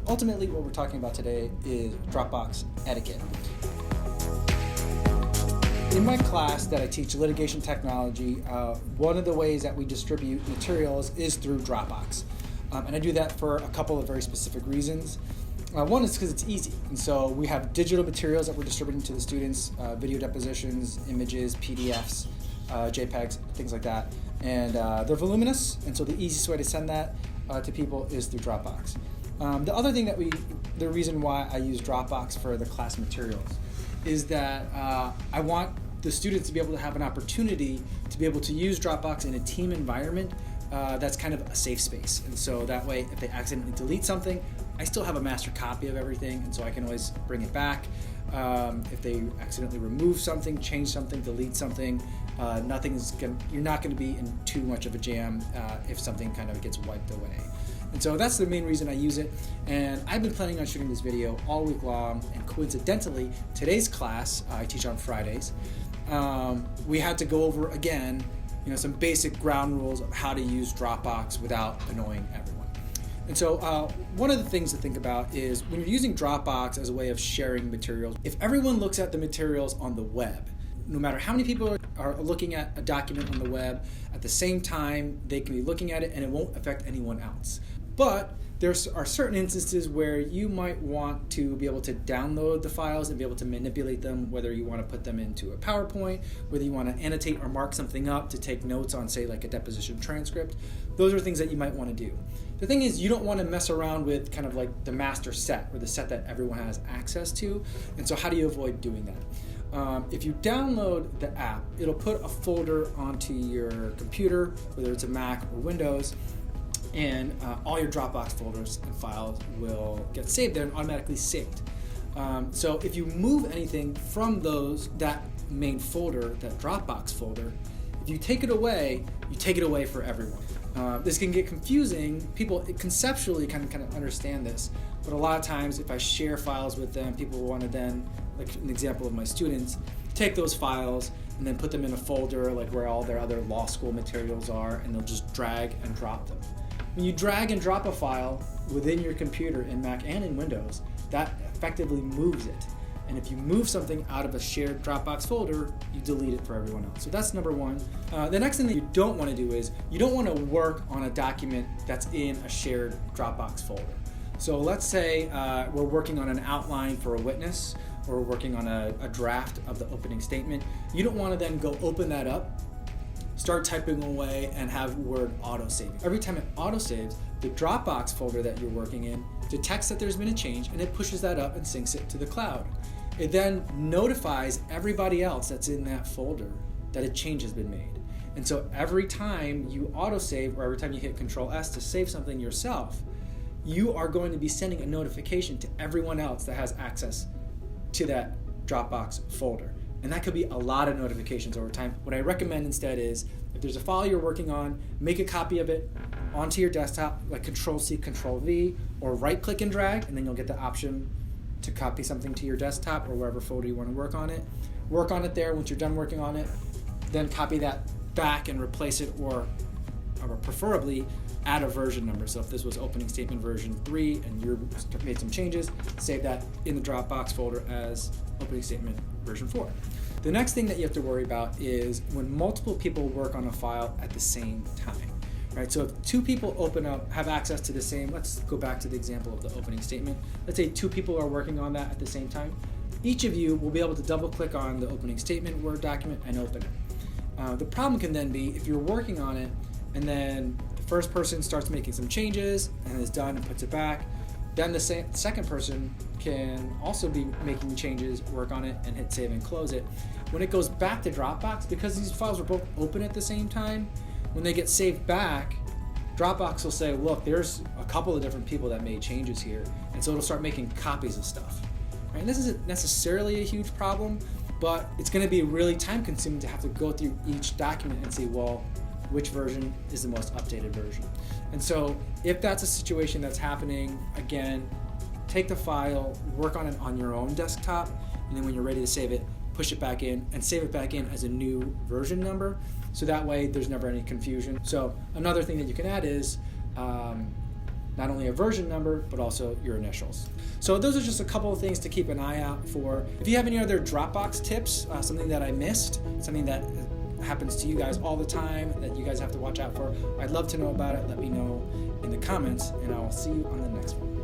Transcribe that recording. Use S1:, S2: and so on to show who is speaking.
S1: ultimately what we're talking about today is Dropbox Etiquette. In my class that I teach litigation technology, one of the ways that we distribute materials is through Dropbox. And I do that for a couple of very specific reasons. One is because it's easy, and so we have digital materials that we're distributing to the students, video depositions, images, PDFs, JPEGs, things like that, and they're voluminous, and so the easiest way to send that to people is through Dropbox. The other thing the reason why I use Dropbox for the class materials is that I want the students to be able to have an opportunity to be able to use Dropbox in a team environment that's kind of a safe space. And so that way, if they accidentally delete something, I still have a master copy of everything, and so I can always bring it back. If they accidentally remove something, change something, delete something, you're not going to be in too much of a jam if something kind of gets wiped away. And so that's the main reason I use it. And I've been planning on shooting this video all week long, and coincidentally, today's class, I teach on Fridays, we had to go over again some basic ground rules of how to use Dropbox without annoying everyone. And so one of the things to think about is when you're using Dropbox as a way of sharing materials, if everyone looks at the materials on the web, no matter how many people are looking at a document on the web, at the same time, they can be looking at it and it won't affect anyone else. But there are certain instances where you might want to be able to download the files and be able to manipulate them, whether you want to put them into a PowerPoint, whether you want to annotate or mark something up to take notes on, say, like a deposition transcript. Those are things that you might want to do. The thing is, you don't want to mess around with kind of like the master set, or the set that everyone has access to. And so how do you avoid doing that? If you download the app, it'll put a folder onto your computer, whether it's a Mac or Windows, and all your Dropbox folders and files will get saved there and automatically saved. So if you move anything from that main folder, that Dropbox folder, if you take it away, you take it away for everyone. This can get confusing. People conceptually kind of understand this, but a lot of times if I share files with them, people want to then, like an example of my students, take those files and then put them in a folder like where all their other law school materials are, and they'll just drag and drop them. When you drag and drop a file within your computer in Mac and in Windows, that effectively moves it. And if you move something out of a shared Dropbox folder, you delete it for everyone else. So that's number one. The next thing that you don't want to do is you don't want to work on a document that's in a shared Dropbox folder. So let's say we're working on an outline for a witness, or we're working on a draft of the opening statement. You don't want to then go open that up, start typing away, and have Word auto-saving. Every time it auto-saves, the Dropbox folder that you're working in detects that there's been a change, and it pushes that up and syncs it to the cloud. It then notifies everybody else that's in that folder that a change has been made. And so every time you auto-save, or every time you hit Control-S to save something yourself, you are going to be sending a notification to everyone else that has access to that Dropbox folder. And that could be a lot of notifications over time. What I recommend instead is, if there's a file you're working on, make a copy of it onto your desktop, like Control-C, Control-V, or right-click and drag, and then you'll get the option to copy something to your desktop or wherever folder you want to work on it. Work on it there. Once you're done working on it, then copy that back and replace it, or preferably add a version number. So if this was opening statement version 3 and you made some changes, save that in the Dropbox folder as opening statement version 4. The next thing that you have to worry about is when multiple people work on a file at the same time. Right, so if two people have access to the same, let's go back to the example of the opening statement. Let's say two people are working on that at the same time. Each of you will be able to double click on the opening statement Word document and open it. The problem can then be if you're working on it and then the first person starts making some changes and is done and puts it back, then the second person can also be making changes, work on it, and hit save and close it. When it goes back to Dropbox, because these files were both open at the same time, when they get saved back, Dropbox will say, look, there's a couple of different people that made changes here, and so it'll start making copies of stuff. Right? And this isn't necessarily a huge problem, but it's going to be really time consuming to have to go through each document and see, well, which version is the most updated version. And so if that's a situation that's happening, again, take the file, work on it on your own desktop, and then when you're ready to save it, push it back in and save it back in as a new version number, so that way there's never any confusion. So another thing that you can add is not only a version number, but also your initials. So those are just a couple of things to keep an eye out for. If you have any other Dropbox tips, something that I missed, something that happens to you guys all the time that you guys have to watch out for, I'd love to know about it. Let me know in the comments, and I will see you on the next one.